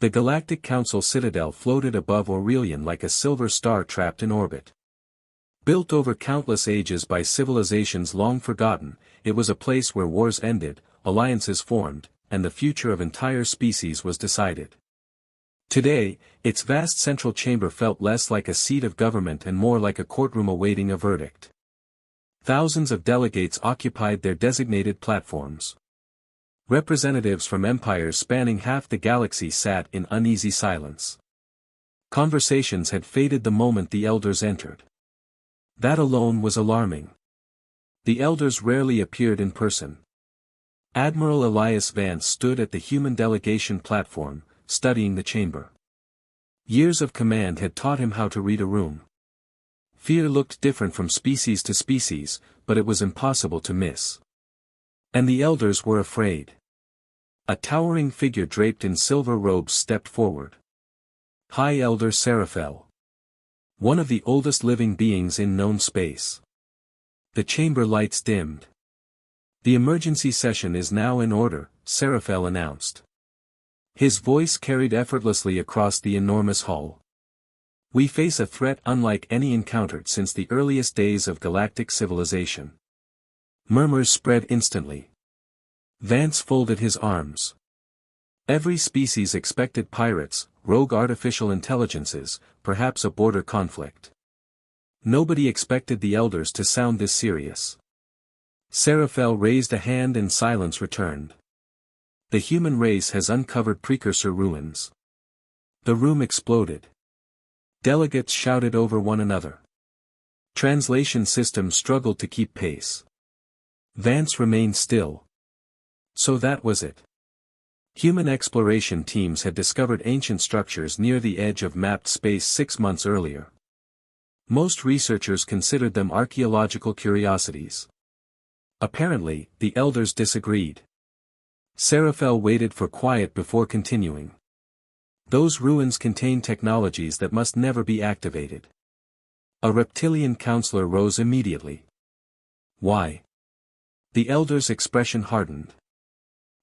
The Galactic Council citadel floated above Aurelian like a silver star trapped in orbit. Built over countless ages by civilizations long forgotten, it was a place where wars ended, alliances formed, and the future of entire species was decided. Today, its vast central chamber felt less like a seat of government and more like a courtroom awaiting a verdict. Thousands of delegates occupied their designated platforms. Representatives from empires spanning half the galaxy sat in uneasy silence. Conversations had faded the moment the elders entered. That alone was alarming. The elders rarely appeared in person. Admiral Elias Vance stood at the human delegation platform, studying the chamber. Years of command had taught him how to read a room. Fear looked different from species to species, but it was impossible to miss. And the elders were afraid. A towering figure draped in silver robes stepped forward. High Elder Seraphel. One of the oldest living beings in known space. The chamber lights dimmed. The emergency session is now in order, Seraphel announced. His voice carried effortlessly across the enormous hall. We face a threat unlike any encountered since the earliest days of galactic civilization. Murmurs spread instantly. Vance folded his arms. Every species expected pirates, rogue artificial intelligences, perhaps a border conflict. Nobody expected the elders to sound this serious. Seraphel raised a hand and silence returned. The human race has uncovered precursor ruins. The room exploded. Delegates shouted over one another. Translation systems struggled to keep pace. Vance remained still. So that was it. Human exploration teams had discovered ancient structures near the edge of mapped space 6 months earlier. Most researchers considered them archaeological curiosities. Apparently, the elders disagreed. Seraphel waited for quiet before continuing. Those ruins contain technologies that must never be activated. A reptilian counselor rose immediately. Why? The elder's expression hardened.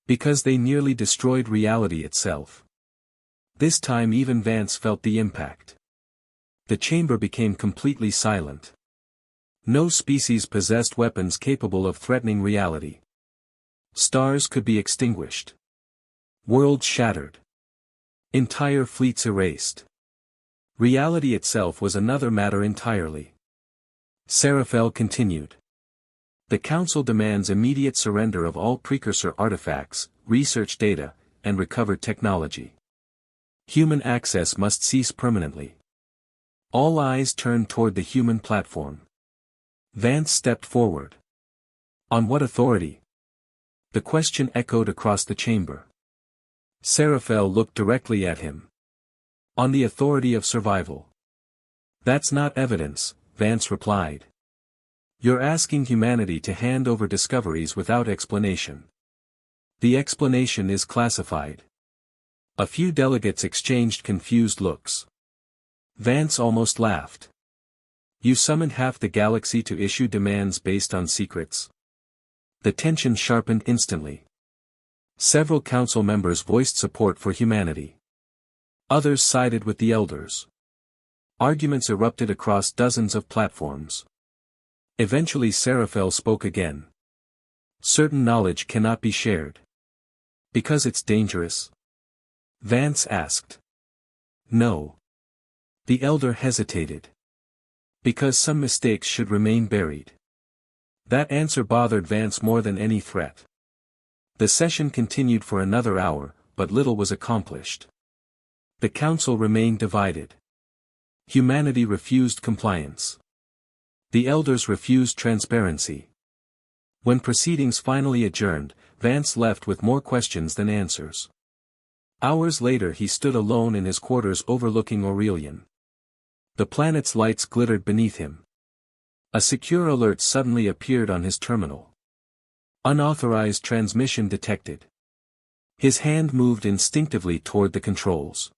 Because they nearly destroyed reality itself. This time even Vance felt the impact. The chamber became completely silent. No species possessed weapons capable of threatening reality. Stars could be extinguished. Worlds shattered. Entire fleets erased. Reality itself was another matter entirely. Seraphel continued. The Council demands immediate surrender of all precursor artifacts, research data, and recovered technology. Human access must cease permanently. All eyes turned toward the human platform. Vance stepped forward. On what authority? The question echoed across the chamber. Seraphel looked directly at him. On the authority of survival. That's not evidence, Vance replied. You're asking humanity to hand over discoveries without explanation. The explanation is classified. A few delegates exchanged confused looks. Vance almost laughed. You summoned half the galaxy to issue demands based on secrets. The tension sharpened instantly. Several council members voiced support for humanity. Others sided with the elders. Arguments erupted across dozens of platforms. Eventually Seraphel spoke again. Certain knowledge cannot be shared. Because it's dangerous? Vance asked. No. The elder hesitated. Because some mistakes should remain buried. That answer bothered Vance more than any threat. The session continued for another hour, but little was accomplished. The council remained divided. Humanity refused compliance. The elders refused transparency. When proceedings finally adjourned, Vance left with more questions than answers. Hours later he stood alone in his quarters overlooking Aurelian. The planet's lights glittered beneath him. A secure alert suddenly appeared on his terminal. Unauthorized transmission detected. His hand moved instinctively toward the controls.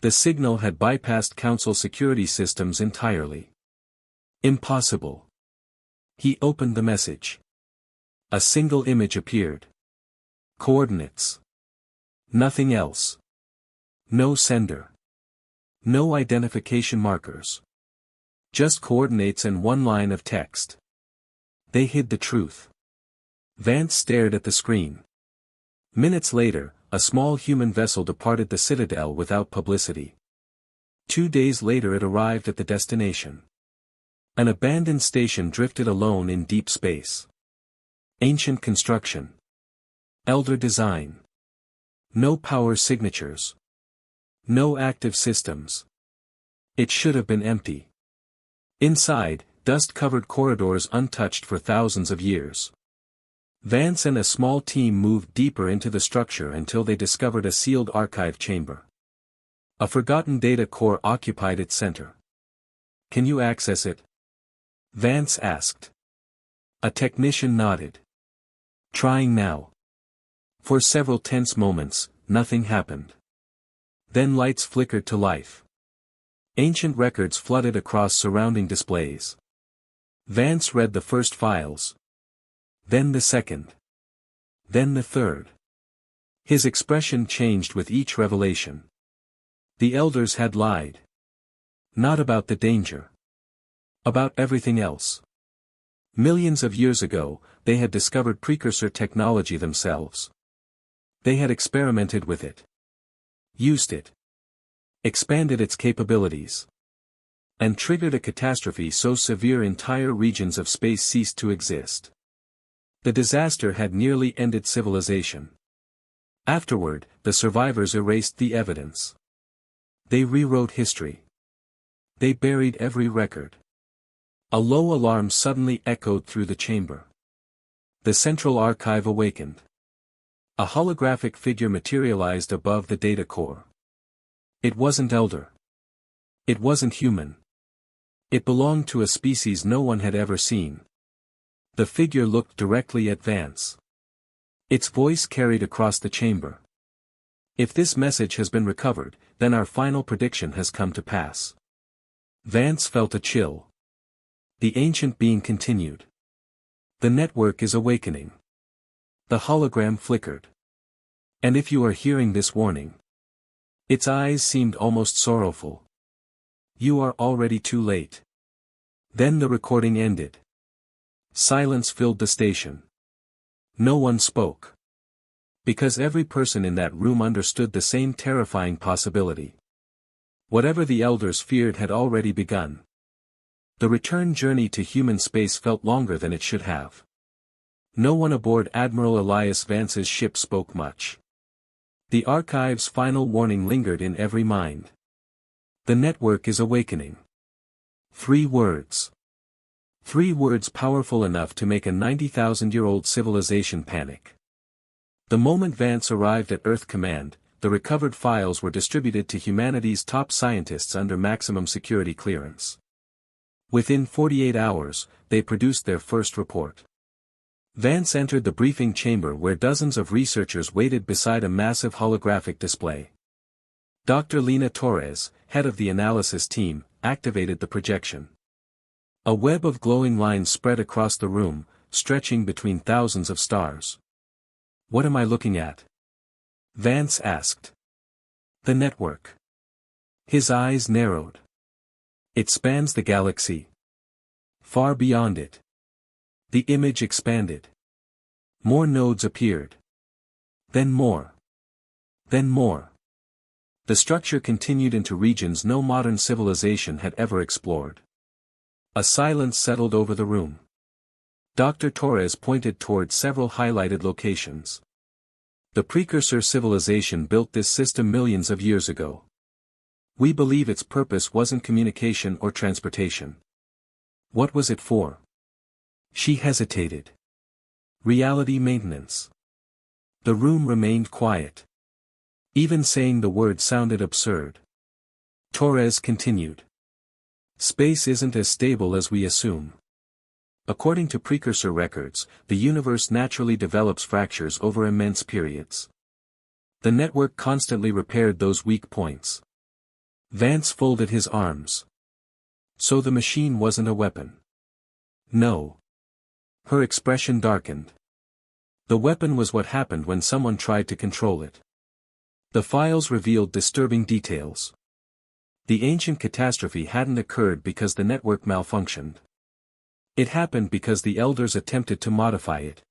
The signal had bypassed Council security systems entirely. Impossible. He opened the message. A single image appeared. Coordinates. Nothing else. No sender. No identification markers. Just coordinates and one line of text. They hid the truth. Vance stared at the screen. Minutes later, a small human vessel departed the Citadel without publicity. 2 days later it arrived at the destination. An abandoned station drifted alone in deep space. Ancient construction. Elder design. No power signatures. No active systems. It should have been empty. Inside, dust-covered corridors untouched for thousands of years. Vance and a small team moved deeper into the structure until they discovered a sealed archive chamber. A forgotten data core occupied its center. "Can you access it?" Vance asked. A technician nodded. "Trying now." For several tense moments, nothing happened. Then lights flickered to life. Ancient records flooded across surrounding displays. Vance read the first files. Then the second. Then the third. His expression changed with each revelation. The elders had lied. Not about the danger. About everything else. Millions of years ago, they had discovered precursor technology themselves. They had experimented with it. Used it. Expanded its capabilities. And triggered a catastrophe so severe entire regions of space ceased to exist. The disaster had nearly ended civilization. Afterward, the survivors erased the evidence. They rewrote history. They buried every record. A low alarm suddenly echoed through the chamber. The central archive awakened. A holographic figure materialized above the data core. It wasn't elder. It wasn't human. It belonged to a species no one had ever seen. The figure looked directly at Vance. Its voice carried across the chamber. "If this message has been recovered, then our final prediction has come to pass." Vance felt a chill. The ancient being continued. "The network is awakening." The hologram flickered. "And if you are hearing this warning." Its eyes seemed almost sorrowful. "You are already too late." Then the recording ended. Silence filled the station. No one spoke. Because every person in that room understood the same terrifying possibility. Whatever the elders feared had already begun. The return journey to human space felt longer than it should have. No one aboard Admiral Elias Vance's ship spoke much. The archive's final warning lingered in every mind. The network is awakening. 3 words. 3 words powerful enough to make a 90,000-year-old civilization panic. The moment Vance arrived at Earth Command, the recovered files were distributed to humanity's top scientists under maximum security clearance. Within 48 hours, they produced their first report. Vance entered the briefing chamber where dozens of researchers waited beside a massive holographic display. Dr. Lena Torres, head of the analysis team, activated the projection. A web of glowing lines spread across the room, stretching between thousands of stars. "What am I looking at?" Vance asked. "The network." His eyes narrowed. "It spans the galaxy. Far beyond it." The image expanded. More nodes appeared. Then more. Then more. The structure continued into regions no modern civilization had ever explored. A silence settled over the room. Dr. Torres pointed toward several highlighted locations. "The precursor civilization built this system millions of years ago. We believe its purpose wasn't communication or transportation. What was it for?" She hesitated. "Reality maintenance." The room remained quiet. Even saying the word sounded absurd. Torres continued. "Space isn't as stable as we assume. According to precursor records, the universe naturally develops fractures over immense periods. The network constantly repaired those weak points." Vance folded his arms. "So the machine wasn't a weapon?" "No." Her expression darkened. "The weapon was what happened when someone tried to control it. The files revealed disturbing details. The ancient catastrophe hadn't occurred because the network malfunctioned. It happened because the elders attempted to modify it.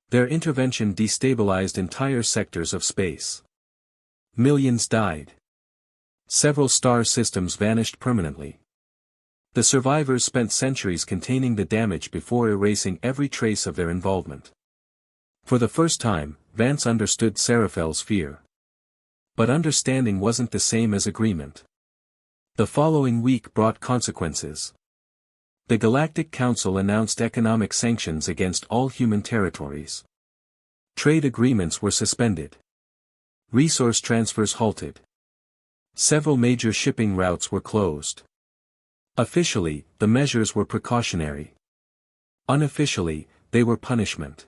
Their intervention destabilized entire sectors of space. Millions died. Several star systems vanished permanently. The survivors spent centuries containing the damage before erasing every trace of their involvement. For the first time, Vance understood Seraphel's fear. But understanding wasn't the same as agreement. The following week brought consequences. The Galactic Council announced economic sanctions against all human territories. Trade agreements were suspended. Resource transfers halted. Several major shipping routes were closed. Officially, the measures were precautionary. Unofficially, they were punishment.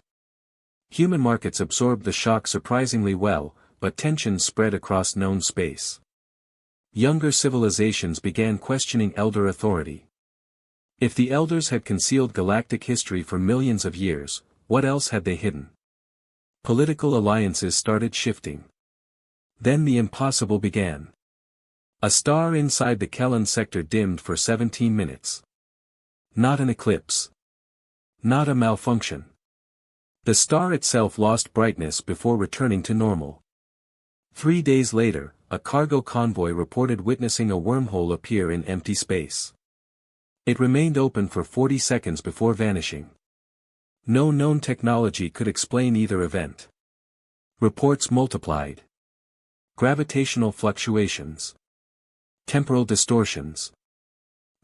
Human markets absorbed the shock surprisingly well, but tensions spread across known space. Younger civilizations began questioning elder authority. If the elders had concealed galactic history for millions of years, what else had they hidden? Political alliances started shifting. Then the impossible began. A star inside the Kellan sector dimmed for 17 minutes. Not an eclipse. Not a malfunction. The star itself lost brightness before returning to normal. 3 days later, a cargo convoy reported witnessing a wormhole appear in empty space. It remained open for 40 seconds before vanishing. No known technology could explain either event. Reports multiplied. Gravitational fluctuations. Temporal distortions.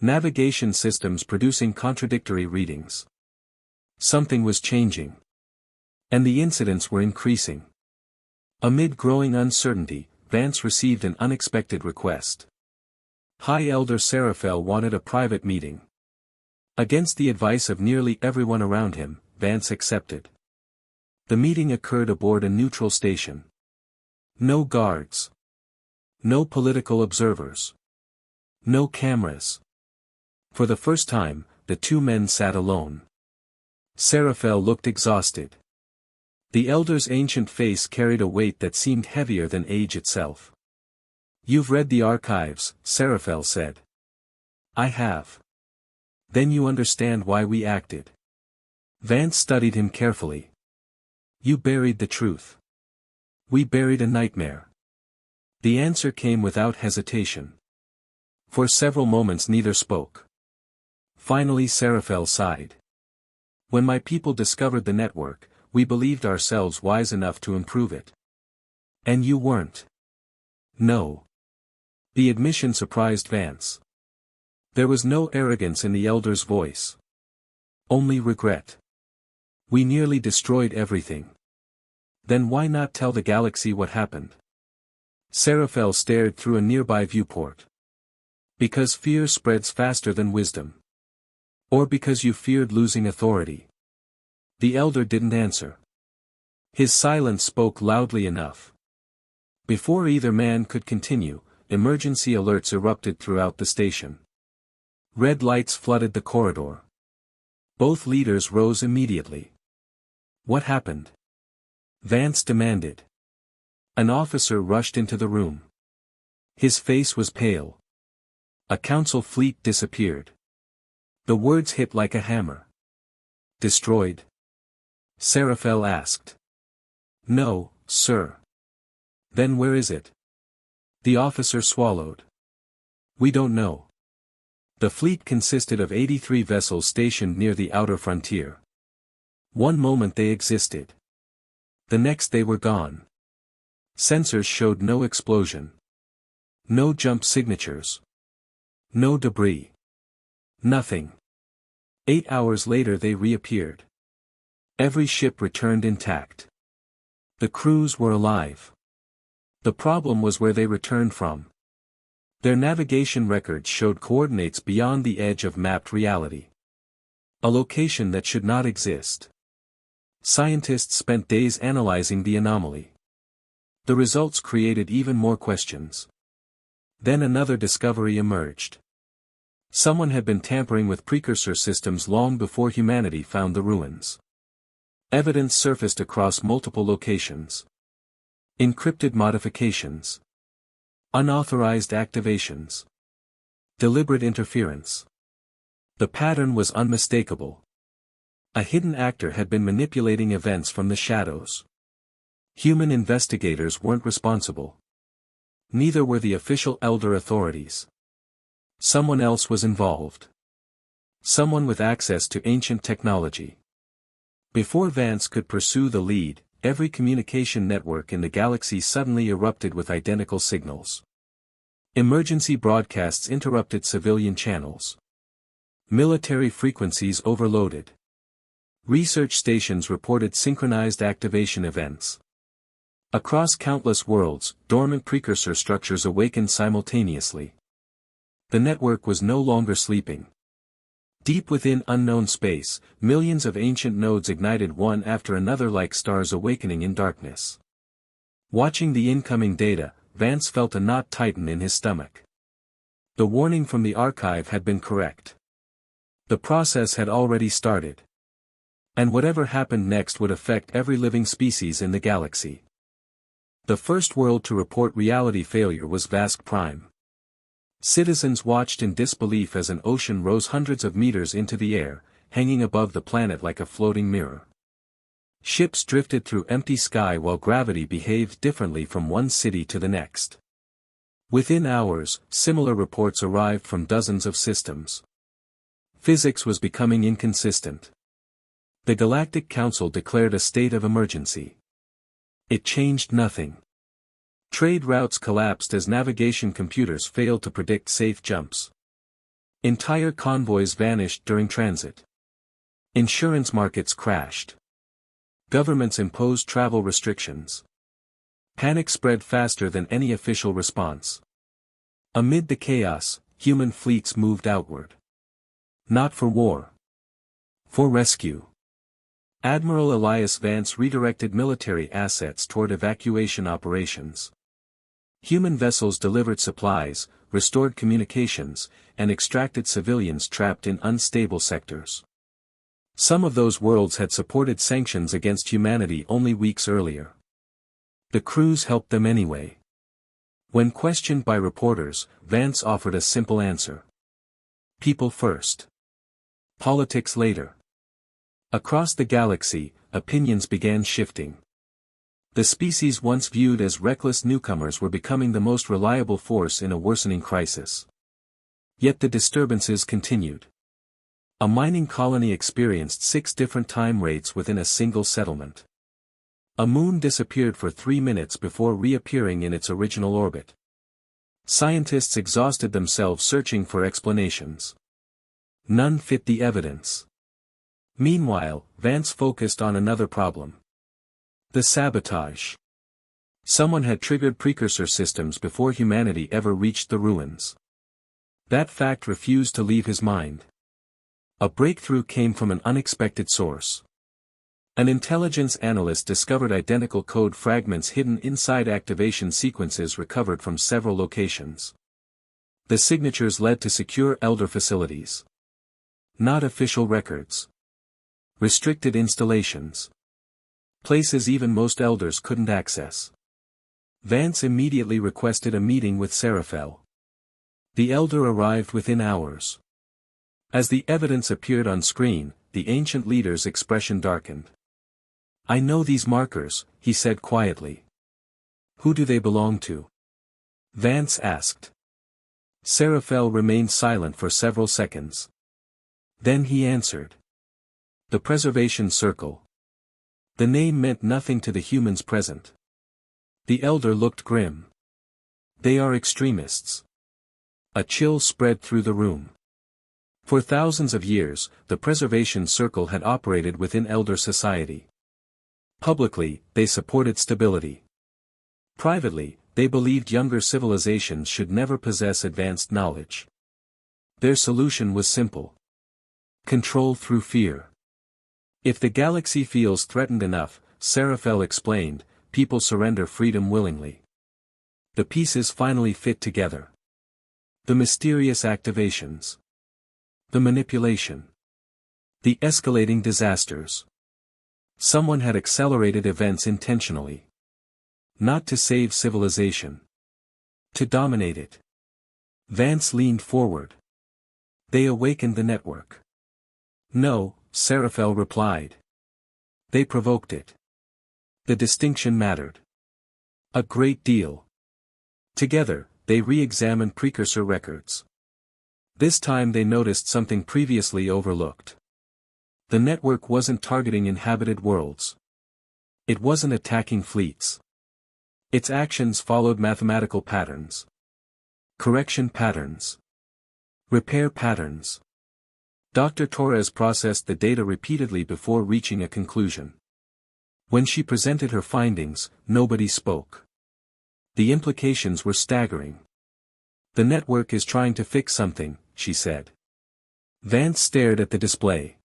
Navigation systems producing contradictory readings. Something was changing. And the incidents were increasing. Amid growing uncertainty, Vance received an unexpected request. High Elder Seraphel wanted a private meeting. Against the advice of nearly everyone around him, Vance accepted. The meeting occurred aboard a neutral station. No guards. No political observers. No cameras. For the first time, the two men sat alone. Seraphel looked exhausted. The elder's ancient face carried a weight that seemed heavier than age itself. "You've read the archives," Seraphel said. "I have." "Then you understand why we acted." Vance studied him carefully. "You buried the truth." "We buried a nightmare." The answer came without hesitation. For several moments neither spoke. Finally Seraphel sighed. "When my people discovered the network, we believed ourselves wise enough to improve it. And you weren't." "No." The admission surprised Vance. There was no arrogance in the elder's voice. Only regret. "We nearly destroyed everything." "Then why not tell the galaxy what happened?" Seraphel stared through a nearby viewport. "Because fear spreads faster than wisdom. Or because you feared losing authority." The elder didn't answer. His silence spoke loudly enough. Before either man could continue, emergency alerts erupted throughout the station. Red lights flooded the corridor. Both leaders rose immediately. "What happened?" Vance demanded. An officer rushed into the room. His face was pale. "A council fleet disappeared." The words hit like a hammer. "Destroyed?" Seraphel asked. "No, sir." "Then where is it?" The officer swallowed. "We don't know." The fleet consisted of 83 vessels stationed near the outer frontier. One moment they existed. The next they were gone. Sensors showed no explosion. No jump signatures. No debris. Nothing. 8 hours later they reappeared. Every ship returned intact. The crews were alive. The problem was where they returned from. Their navigation records showed coordinates beyond the edge of mapped reality. A location that should not exist. Scientists spent days analyzing the anomaly. The results created even more questions. Then another discovery emerged. Someone had been tampering with precursor systems long before humanity found the ruins. Evidence surfaced across multiple locations. Encrypted modifications. Unauthorized activations. Deliberate interference. The pattern was unmistakable. A hidden actor had been manipulating events from the shadows. Human investigators weren't responsible. Neither were the official elder authorities. Someone else was involved. Someone with access to ancient technology. Before Vance could pursue the lead, every communication network in the galaxy suddenly erupted with identical signals. Emergency broadcasts interrupted civilian channels. Military frequencies overloaded. Research stations reported synchronized activation events. Across countless worlds, dormant precursor structures awakened simultaneously. The network was no longer sleeping. Deep within unknown space, millions of ancient nodes ignited one after another like stars awakening in darkness. Watching the incoming data, Vance felt a knot tighten in his stomach. The warning from the archive had been correct. The process had already started. And whatever happened next would affect every living species in the galaxy. The first world to report reality failure was Vask Prime. Citizens watched in disbelief as an ocean rose hundreds of meters into the air, hanging above the planet like a floating mirror. Ships drifted through empty sky while gravity behaved differently from one city to the next. Within hours, similar reports arrived from dozens of systems. Physics was becoming inconsistent. The Galactic Council declared a state of emergency. It changed nothing. Trade routes collapsed as navigation computers failed to predict safe jumps. Entire convoys vanished during transit. Insurance markets crashed. Governments imposed travel restrictions. Panic spread faster than any official response. Amid the chaos, human fleets moved outward. Not for war. For rescue. Admiral Elias Vance redirected military assets toward evacuation operations. Human vessels delivered supplies, restored communications, and extracted civilians trapped in unstable sectors. Some of those worlds had supported sanctions against humanity only weeks earlier. The crews helped them anyway. When questioned by reporters, Vance offered a simple answer. People first. Politics later. Across the galaxy, opinions began shifting. The species once viewed as reckless newcomers were becoming the most reliable force in a worsening crisis. Yet the disturbances continued. A mining colony experienced 6 different time rates within a single settlement. A moon disappeared for 3 minutes before reappearing in its original orbit. Scientists exhausted themselves searching for explanations. None fit the evidence. Meanwhile, Vance focused on another problem. The sabotage. Someone had triggered precursor systems before humanity ever reached the ruins. That fact refused to leave his mind. A breakthrough came from an unexpected source. An intelligence analyst discovered identical code fragments hidden inside activation sequences recovered from several locations. The signatures led to secure elder facilities. Not official records. Restricted installations. Places even most elders couldn't access. Vance immediately requested a meeting with Seraphel. The elder arrived within hours. As the evidence appeared on screen, the ancient leader's expression darkened. "I know these markers," he said quietly. "Who do they belong to?" Vance asked. Seraphel remained silent for several seconds. Then he answered. "The Preservation Circle." The name meant nothing to the humans present. The elder looked grim. "They are extremists." A chill spread through the room. For thousands of years, the Preservation Circle had operated within elder society. Publicly, they supported stability. Privately, they believed younger civilizations should never possess advanced knowledge. Their solution was simple. Control through fear. If the galaxy feels threatened enough, Seraphel explained, people surrender freedom willingly. The pieces finally fit together. The mysterious activations. The manipulation. The escalating disasters. Someone had accelerated events intentionally. Not to save civilization. To dominate it. Vance leaned forward. They awakened the network. No, Seraphel replied. They provoked it. The distinction mattered. A great deal. Together, they re-examined precursor records. This time they noticed something previously overlooked. The network wasn't targeting inhabited worlds. It wasn't attacking fleets. Its actions followed mathematical patterns. Correction patterns. Repair patterns. Dr. Torres processed the data repeatedly before reaching a conclusion. When she presented her findings, nobody spoke. The implications were staggering. The network is trying to fix something, she said. Vance stared at the display.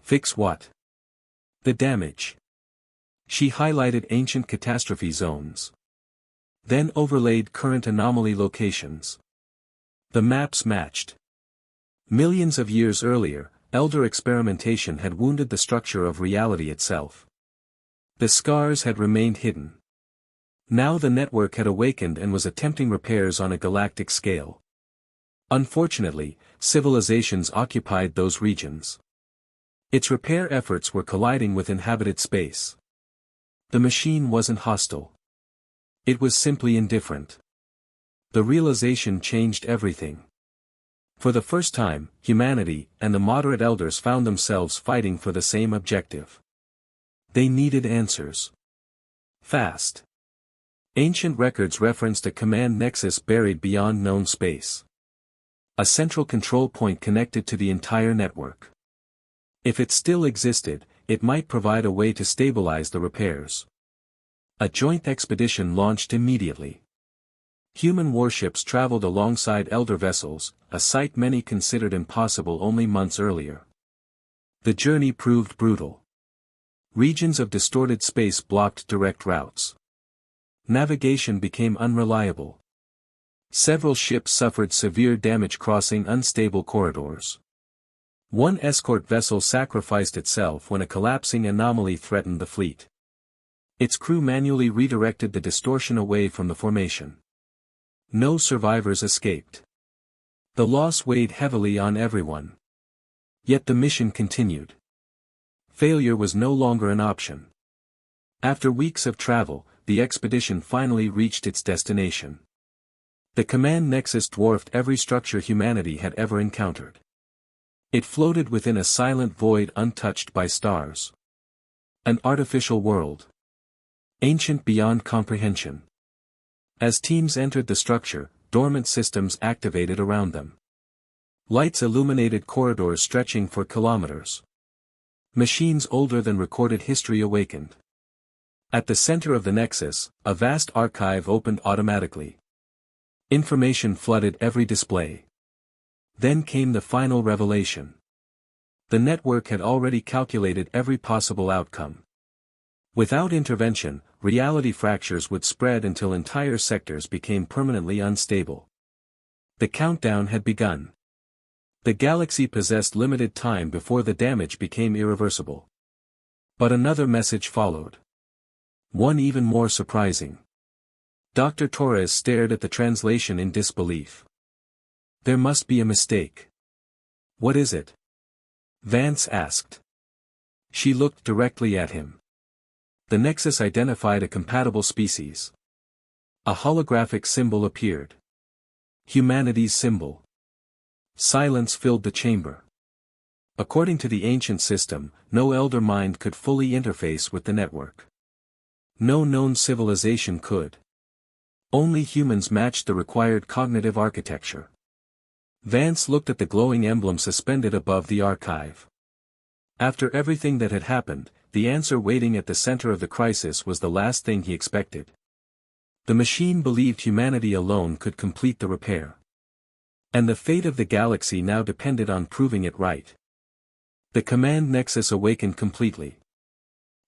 Fix what? The damage. She highlighted ancient catastrophe zones. Then overlaid current anomaly locations. The maps matched. Millions of years earlier, elder experimentation had wounded the structure of reality itself. The scars had remained hidden. Now the network had awakened and was attempting repairs on a galactic scale. Unfortunately, civilizations occupied those regions. Its repair efforts were colliding with inhabited space. The machine wasn't hostile. It was simply indifferent. The realization changed everything. For the first time, humanity and the moderate elders found themselves fighting for the same objective. They needed answers. Fast. Ancient records referenced a command nexus buried beyond known space. A central control point connected to the entire network. If it still existed, it might provide a way to stabilize the repairs. A joint expedition launched immediately. Human warships traveled alongside elder vessels, a sight many considered impossible only months earlier. The journey proved brutal. Regions of distorted space blocked direct routes. Navigation became unreliable. Several ships suffered severe damage crossing unstable corridors. One escort vessel sacrificed itself when a collapsing anomaly threatened the fleet. Its crew manually redirected the distortion away from the formation. No survivors escaped. The loss weighed heavily on everyone. Yet the mission continued. Failure was no longer an option. After weeks of travel, the expedition finally reached its destination. The command nexus dwarfed every structure humanity had ever encountered. It floated within a silent void untouched by stars. An artificial world. Ancient beyond comprehension. As teams entered the structure, dormant systems activated around them. Lights illuminated corridors stretching for kilometers. Machines older than recorded history awakened. At the center of the nexus, a vast archive opened automatically. Information flooded every display. Then came the final revelation. The network had already calculated every possible outcome. Without intervention, reality fractures would spread until entire sectors became permanently unstable. The countdown had begun. The galaxy possessed limited time before the damage became irreversible. But another message followed. One even more surprising. Dr. Torres stared at the translation in disbelief. There must be a mistake. What is it? Vance asked. She looked directly at him. The nexus identified a compatible species. A holographic symbol appeared. Humanity's symbol. Silence filled the chamber. According to the ancient system, no elder mind could fully interface with the network. No known civilization could. Only humans matched the required cognitive architecture. Vance looked at the glowing emblem suspended above the archive. After everything that had happened, the answer waiting at the center of the crisis was the last thing he expected. The machine believed humanity alone could complete the repair. And the fate of the galaxy now depended on proving it right. The command nexus awakened completely.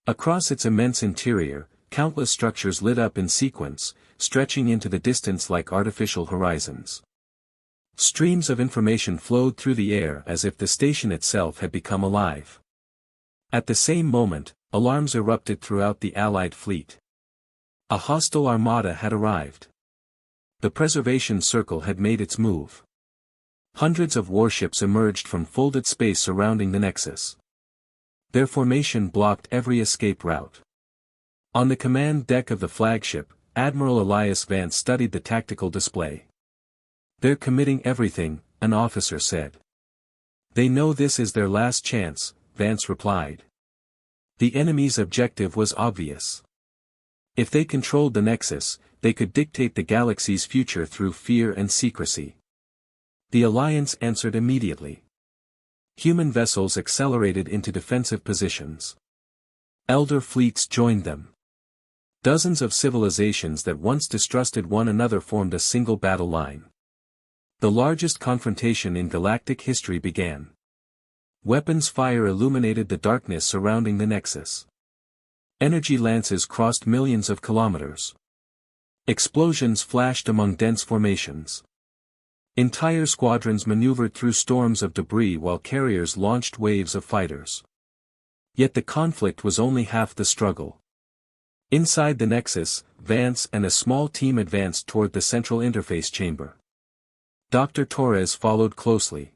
Across its immense interior, countless structures lit up in sequence, stretching into the distance like artificial horizons. Streams of information flowed through the air as if the station itself had become alive. At the same moment, alarms erupted throughout the Allied fleet. A hostile armada had arrived. The preservation circle had made its move. Hundreds of warships emerged from folded space surrounding the Nexus. Their formation blocked every escape route. On the command deck of the flagship, Admiral Elias Vance studied the tactical display. "They're committing everything," an officer said. "They know this is their last chance," Vance replied. The enemy's objective was obvious. If they controlled the Nexus, they could dictate the galaxy's future through fear and secrecy. The Alliance answered immediately. Human vessels accelerated into defensive positions. Elder fleets joined them. Dozens of civilizations that once distrusted one another formed a single battle line. The largest confrontation in galactic history began. Weapons fire illuminated the darkness surrounding the Nexus. Energy lances crossed millions of kilometers. Explosions flashed among dense formations. Entire squadrons maneuvered through storms of debris while carriers launched waves of fighters. Yet the conflict was only half the struggle. Inside the Nexus, Vance and a small team advanced toward the central interface chamber. Dr. Torres followed closely.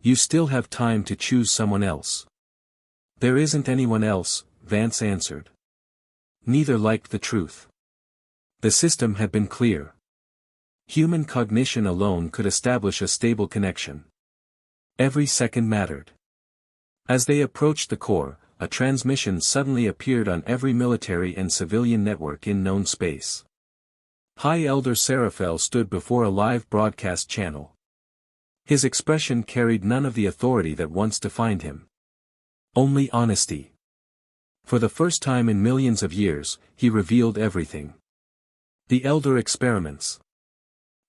"You still have time to choose someone else." "There isn't anyone else," Vance answered. Neither liked the truth. The system had been clear. Human cognition alone could establish a stable connection. Every second mattered. As they approached the core, a transmission suddenly appeared on every military and civilian network in known space. High Elder Seraphel stood before a live broadcast channel. His expression carried none of the authority that once defined him. Only honesty. For the first time in millions of years, he revealed everything. The Elder experiments.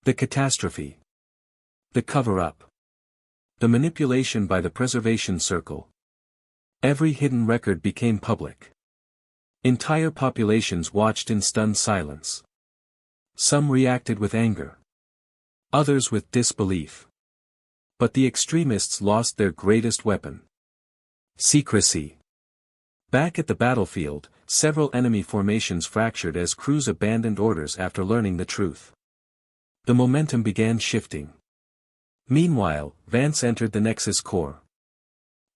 The catastrophe. The cover-up. The manipulation by the preservation circle. Every hidden record became public. Entire populations watched in stunned silence. Some reacted with anger. Others with disbelief. But the extremists lost their greatest weapon. Secrecy. Back at the battlefield, several enemy formations fractured as crews abandoned orders after learning the truth. The momentum began shifting. Meanwhile, Vance entered the Nexus core.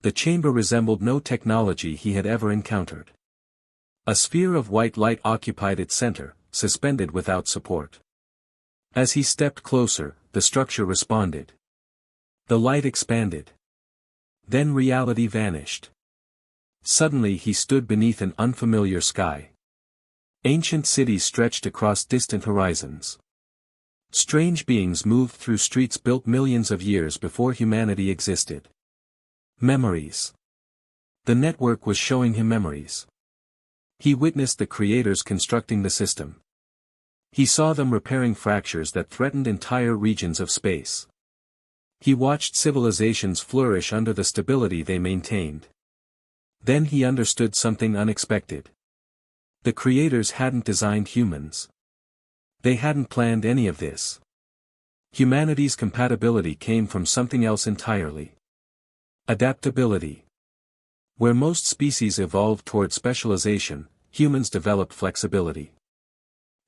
The chamber resembled no technology he had ever encountered. A sphere of white light occupied its center, suspended without support. As he stepped closer, the structure responded. The light expanded. Then reality vanished. Suddenly he stood beneath an unfamiliar sky. Ancient cities stretched across distant horizons. Strange beings moved through streets built millions of years before humanity existed. Memories. The network was showing him memories. He witnessed the creators constructing the system. He saw them repairing fractures that threatened entire regions of space. He watched civilizations flourish under the stability they maintained. Then he understood something unexpected. The creators hadn't designed humans. They hadn't planned any of this. Humanity's compatibility came from something else entirely. Adaptability. Where most species evolved toward specialization, humans developed flexibility.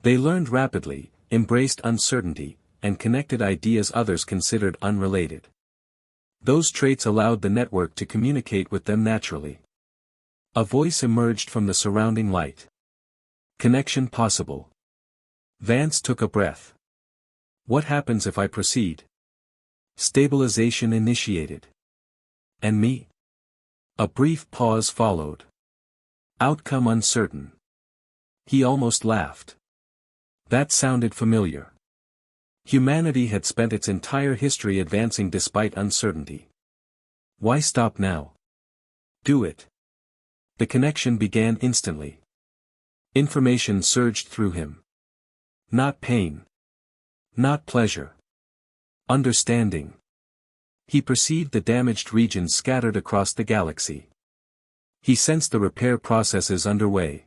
They learned rapidly, embraced uncertainty, and connected ideas others considered unrelated. Those traits allowed the network to communicate with them naturally. A voice emerged from the surrounding light. Connection possible. Vance took a breath. What happens if I proceed? Stabilization initiated. And me? A brief pause followed. Outcome uncertain. He almost laughed. That sounded familiar. Humanity had spent its entire history advancing despite uncertainty. Why stop now? Do it. The connection began instantly. Information surged through him. Not pain. Not pleasure. Understanding. He perceived the damaged regions scattered across the galaxy. He sensed the repair processes underway.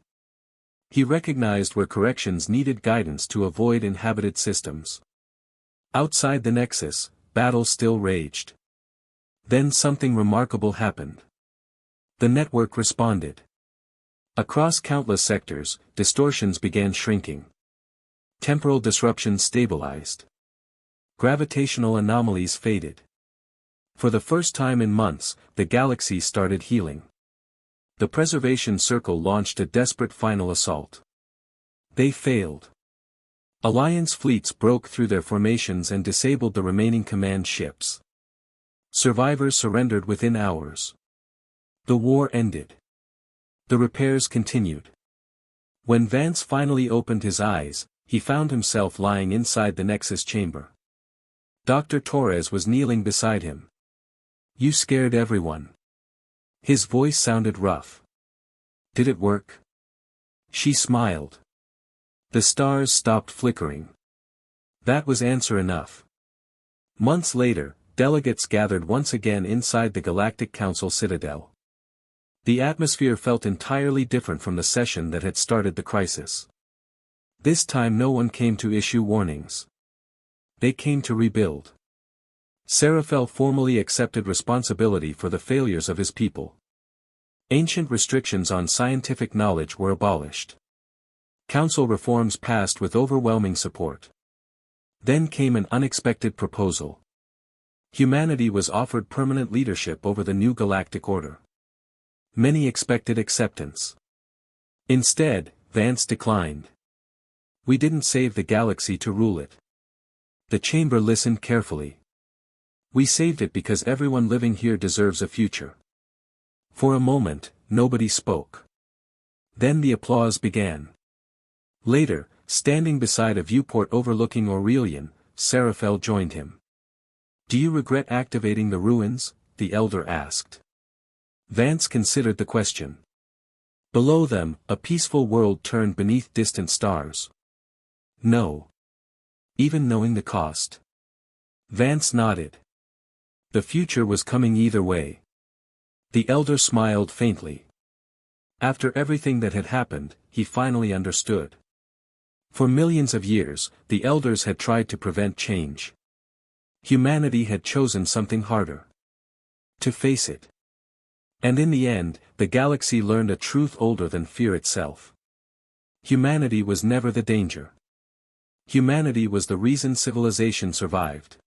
He recognized where corrections needed guidance to avoid inhabited systems. Outside the Nexus, battle still raged. Then something remarkable happened. The network responded. Across countless sectors, distortions began shrinking. Temporal disruptions stabilized. Gravitational anomalies faded. For the first time in months, the galaxy started healing. The Preservation Circle launched a desperate final assault. They failed. Alliance fleets broke through their formations and disabled the remaining command ships. Survivors surrendered within hours. The war ended. The repairs continued. When Vance finally opened his eyes, he found himself lying inside the Nexus chamber. Dr. Torres was kneeling beside him. "You scared everyone." His voice sounded rough. "Did it work?" She smiled. The stars stopped flickering. That was answer enough. Months later, delegates gathered once again inside the Galactic Council Citadel. The atmosphere felt entirely different from the session that had started the crisis. This time no one came to issue warnings. They came to rebuild. Serafel formally accepted responsibility for the failures of his people. Ancient restrictions on scientific knowledge were abolished. Council reforms passed with overwhelming support. Then came an unexpected proposal. Humanity was offered permanent leadership over the new galactic order. Many expected acceptance. Instead, Vance declined. "We didn't save the galaxy to rule it." The chamber listened carefully. "We saved it because everyone living here deserves a future." For a moment, nobody spoke. Then the applause began. Later, standing beside a viewport overlooking Aurelian, Serafel joined him. "Do you regret activating the ruins?" the elder asked. Vance considered the question. Below them, a peaceful world turned beneath distant stars. "No. Even knowing the cost." Vance nodded. The future was coming either way. The elder smiled faintly. After everything that had happened, he finally understood. For millions of years, the elders had tried to prevent change. Humanity had chosen something harder. To face it. And in the end, the galaxy learned a truth older than fear itself. Humanity was never the danger. Humanity was the reason civilization survived.